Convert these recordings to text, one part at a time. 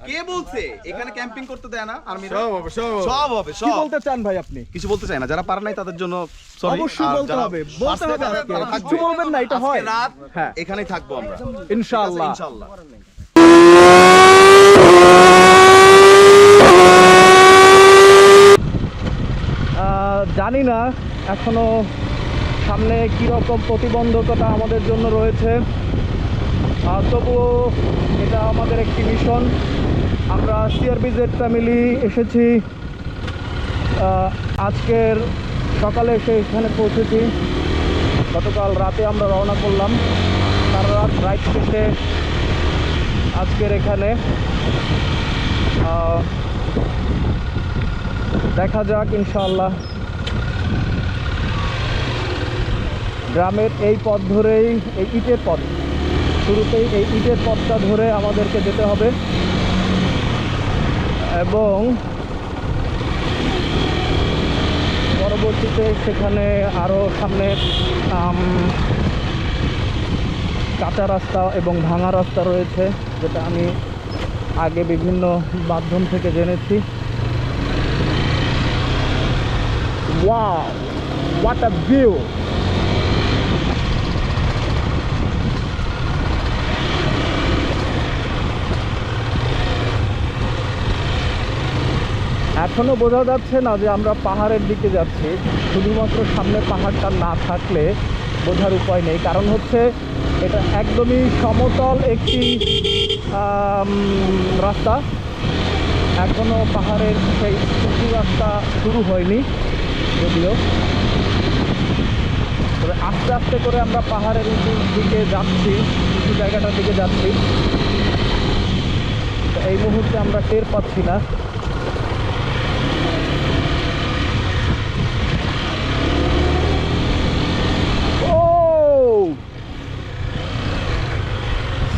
কে বলছে এখানে ক্যাম্পিং করতে দেয় না আর্মি? সব হবে কি বলতে চান ভাই আপনি? কিছু বলতে চাই না, যারা পারে নাই তাদের জন্য সরি। অবশ্যই বলতে হবে, বলতে হবে আজকে। কিছু বলবেন না, এটা হয়। রাত হ্যাঁ, এখানেই থাকবো আমরা ইনশাআল্লাহ। ইনশাআল্লাহ। জানি না এখনো সামনে কীরকম প্রতিবন্ধকতা আমাদের জন্য রয়েছে, তবুও এটা আমাদের একটি মিশন। আমরা সিআরবিজেড ফ্যামিলি এসেছি, আজকের সকালে এসে এখানে পৌঁছেছি। গতকাল রাতে আমরা রওনা করলাম, সারা রাত রাইড শেষে আজকের এখানে। দেখা যাক ইনশাআল্লাহ। গ্রামের এই পথ ধরেই, এই ইটের পথ, শুরুতেই এই ইটের পথটা ধরে আমাদেরকে যেতে হবে এবং পরবর্তীতে সেখানে আরও সামনে কাঁচা রাস্তা এবং ভাঙা রাস্তা রয়েছে, যেটা আমি আগে বিভিন্ন মাধ্যম থেকে জেনেছি। Wow, what a view! এখনো বোঝা যাচ্ছে না যে আমরা পাহাড়ের দিকে যাচ্ছি। শুধুমাত্র সামনে পাহাড়টা না থাকলে বোঝার উপায় নেই, কারণ হচ্ছে এটা একদমই সমতল একটি রাস্তা। এখনো পাহাড়ের সেই উঁচু রাস্তা শুরু হয়নি যদিও, তবে আস্তে আস্তে করে আমরা পাহাড়ের উঁচুর দিকে যাচ্ছি, উঁচু জায়গাটার দিকে যাচ্ছি। তো এই মুহূর্তে আমরা টের পাচ্ছি না।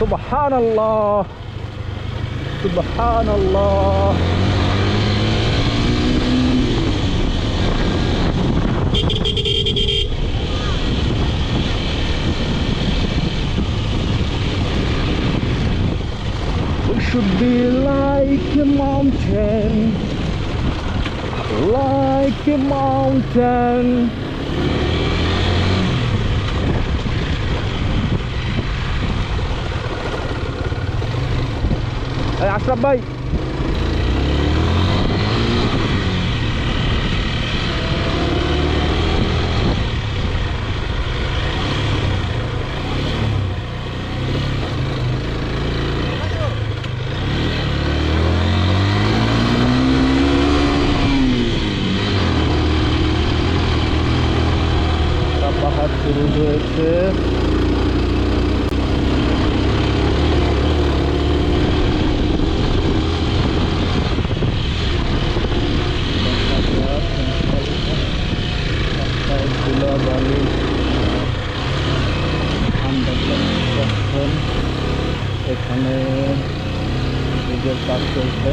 সুবহানাল্লাহ, সুবহানাল্লাহ। We should be like a mountain, like a mountain. Ashraf ভাই, পাহাড় শুরু হয়েছে। ধুলাবালি, এখানে নিজের কাজ চলছে।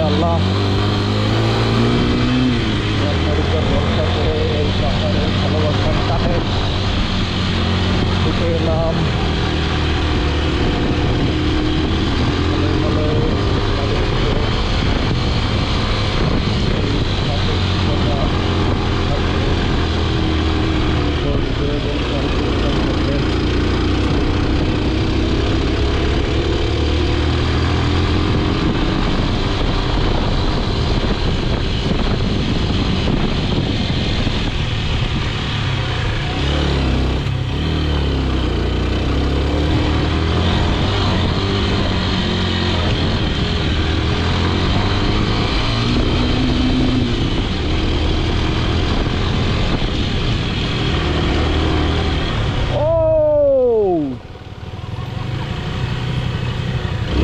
আল্লাহ আপনার উপর ভরসা করে এই পাহাড়ের ভালোবাসার টানে ছুটে এলাম।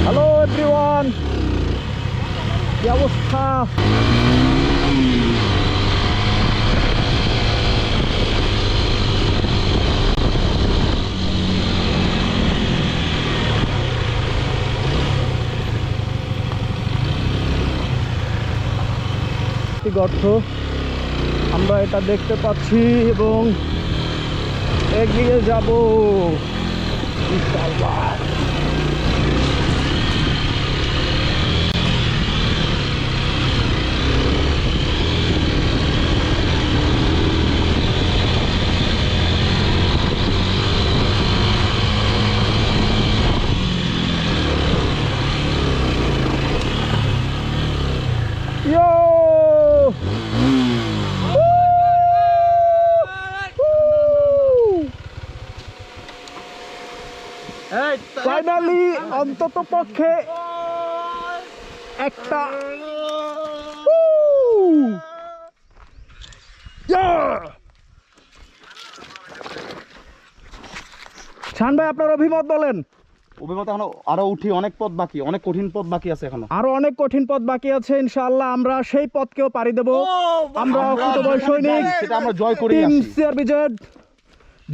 হ্যালো এভরিওয়ান, কি অবস্থা? গর্ত আমরা এটা দেখতে পাচ্ছি এবং এগিয়ে যাব ইনশাআল্লাহ। Yo! ফাইনালি অন্তত পক্ষে একটা শান ভাই আপনার অভিমত বলেন। অভিমত এখনো আরো উঠি, অনেক পথ বাকি, অনেক কঠিন পথ বাকি আছে এখনো। আরো অনেক কঠিন পথ বাকি আছে, ইনশাআল্লাহ আমরা সেই পথকেও পাড়ি দেব। আমরা অকুতোভয় সৈনিক, সেটা আমরা জয় করে টিম আসি। সিআরবিজেড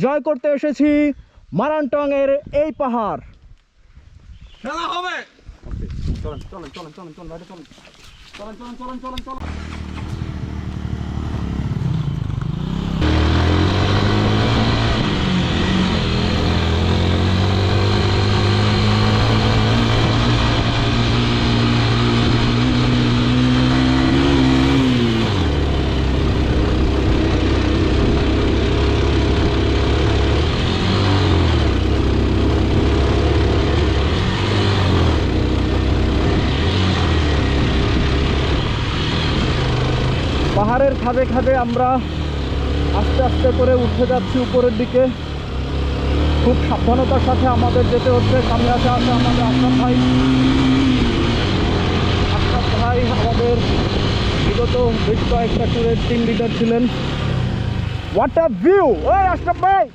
জয় করতে এসেছি মারানটং এর এই পাহাড়। খেলা হবে। চলেন চলেন চলেন চলেন চলেন ভাই, চলেন চলেন চলেন চলেন চলেন চলেন। পাহাড়ের খাদে খাদে আমরা আস্তে আস্তে করে উঠে যাচ্ছি উপরের দিকে। খুব সাবধানতার সাথে আমাদের যেতে হচ্ছে। সামনে আছে আমাদের আশরাফ ভাই। আশরাফ ভাই আমাদের বিগত বেশ কয়েকটা ট্যুরের টিম লিডার ছিলেন। What a view! ওই আশরাফ ভাই,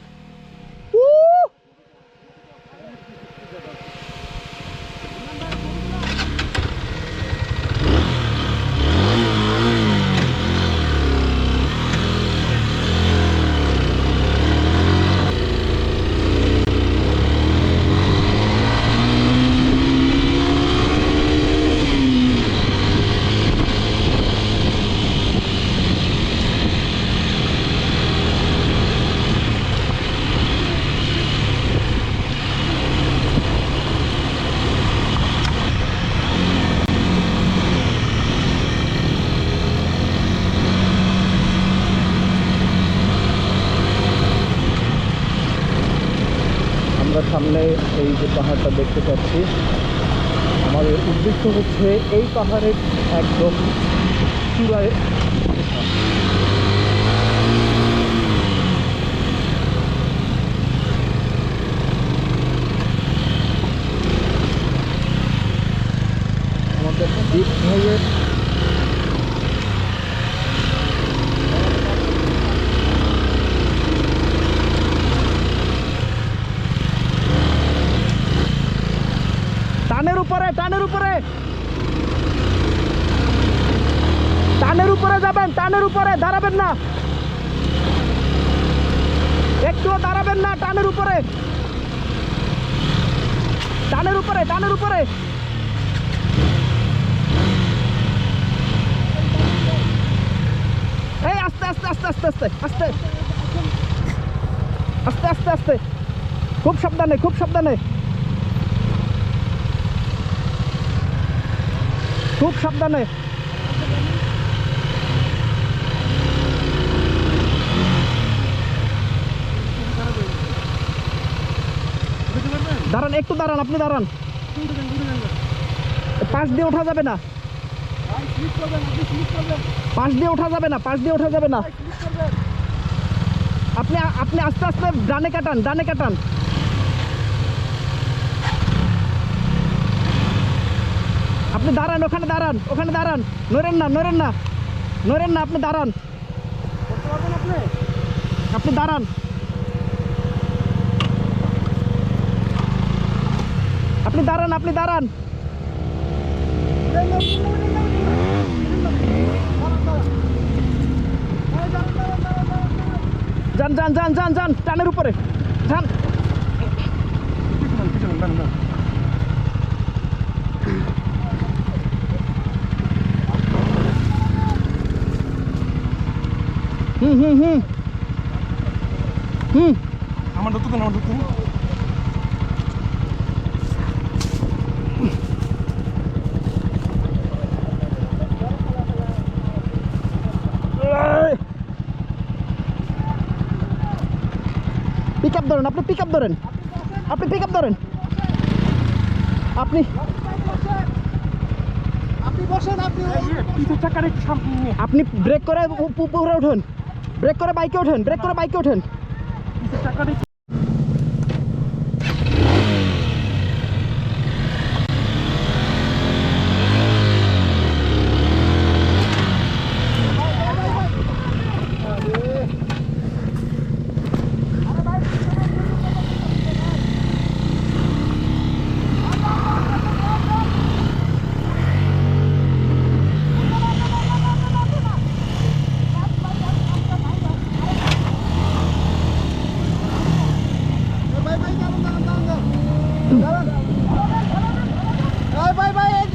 আমরা সামনে এই যে পাহাড়টা দেখতে পাচ্ছি, আমাদের উদ্দেশ্য হচ্ছে এই পাহাড়ের একদম চূড়ায় আমাদের দ্বীপ ভাইয়ের টানের উপরে টানের উপরে টানের উপরে যাবেন, টানের উপরে দাঁড়াবেন না, একটুও দাঁড়াবেন না। টানের উপরে টানের উপরে টানের উপরে এই আস্তে আস্তে আস্তে আস্তে আস্তে আস্তে আস্তে আস্তে আস্তে খুব সাবধানে, খুব সাবধানে, খুব সাবধানে। দাঁড়ান, একটু দাঁড়ান, আপনি দাঁড়ান। পাশ দিয়ে ওঠা যাবে না, পাশ দিয়ে ওঠা যাবে না, পাশ দিয়ে ওঠা যাবে না। আপনি আপনি আস্তে আস্তে ডানে কাটান, ডানে কাটান। আপনি দাঁড়ান, ওখানে দাঁড়ান, ওখানে দাঁড়ান, নড়েন না, নড়েন না, নড়েন না, আপনি দাঁড়ান, আপনি দাঁড়ান, আপনি দাঁড়ান, আপনি দাঁড়ান। যান যান যান যান যান, টানের উপরে যান। হুম হুম হুম হুম আমার ঢুকতে দেন, আমার ঢুকতে দেন। পিক আপ ধরেন, আপনি পিক আপ ধরেন, আপনি পিক আপ ধরেন, আপনি পিঠের চাকাটা একটু সামনে নিয়ে। আপনি ব্রেক করে উপরে ওঠেন, ব্রেক করে বাইকে ওঠেন, ব্রেক করে বাইকে ওঠেন। পিঠের চাকাটা একটু-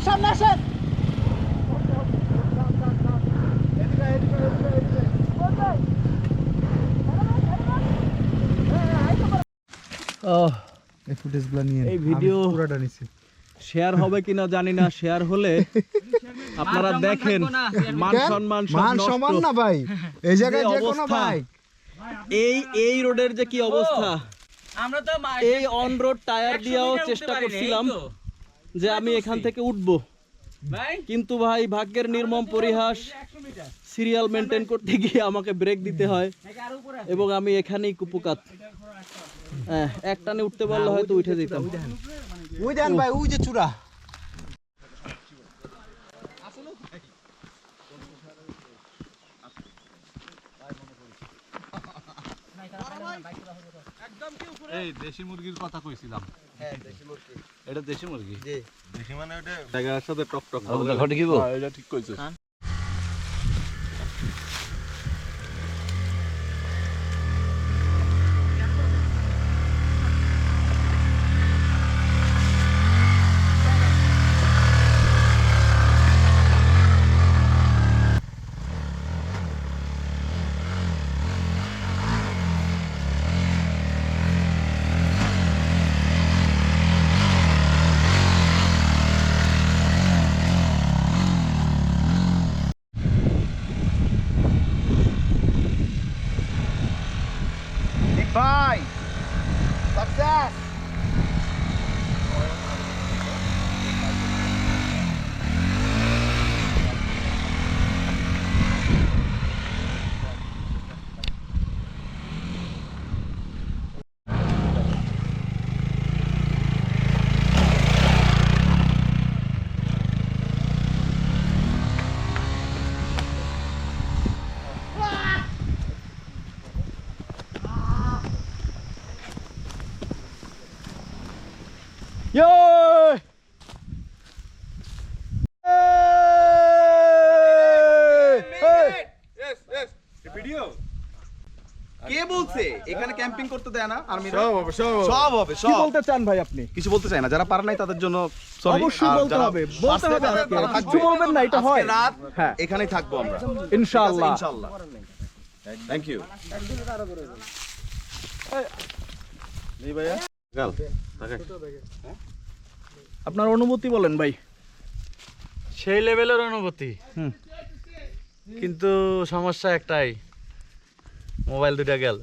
সামনে আসেন। এই ফুটেজগুলো নিয়ে এই ভিডিও পুরোটা নিছি। শেয়ার হবে কিনা জানি না, শেয়ার হলে আপনারা দেখেন মান সম্মান সব মান নষ্ট। সমান না ভাই, এই জায়গায় যে কোনো অবস্থা। ভাই এই রোডের যে কি অবস্থা, আমরা তো এই অন রোড টায়ার দিয়েও চেষ্টা করছিলাম যে আমি এখান থেকে উঠবো, ভাই কিন্তু ভাই ভাগ্যের নির্মম পরিহাস, সিরিয়াল মেনটেন করতে গিয়ে আমাকে ব্রেক দিতে হয় এবং আমি এখানেই কুপুকাত। এক টানে উঠতে পারলে হয়তো উঠে দিতাম। ওই দেন ভাই, ওই যে চূড়া। এই দেশি মুরগির কথা কইছিলাম। হ্যাঁ, দেশি মুরগি। এটা দেশি মুরগি। জি। দেশি মানে ওটা জায়গার সাথে টক টক। ঘটে কি এটা ঠিক কইছিস। ভাই সাকসেস। কে বলছে এখানে ক্যাম্পিং করতে দেয় না আর্মিরা? সব হবে, সব হবে। সব হবে, কি সব। বলতে চান ভাই আপনি? কিছু বলতে চাই না, যারা পারে নাই তাদের জন্য sorry। অবশ্যই আর বলতে যারা হবে, বলতে হবে পারছে আজকে। তারা কিচ্ছু থাকবে। বলবেন না, এটা আজকে হয়। রাত হ্যাঁ। এখানেই থাকবো আমরা ইনশাআল্লাহ। ইনশাআল্লাহ। Thank you. এই ভাইয়া গাল থাকে। আপনার অনুভূতি বলেন ভাই। সেই লেভেলের অনুভূতি, কিন্তু সমস্যা একটাই, মোবাইল দুটা গেল।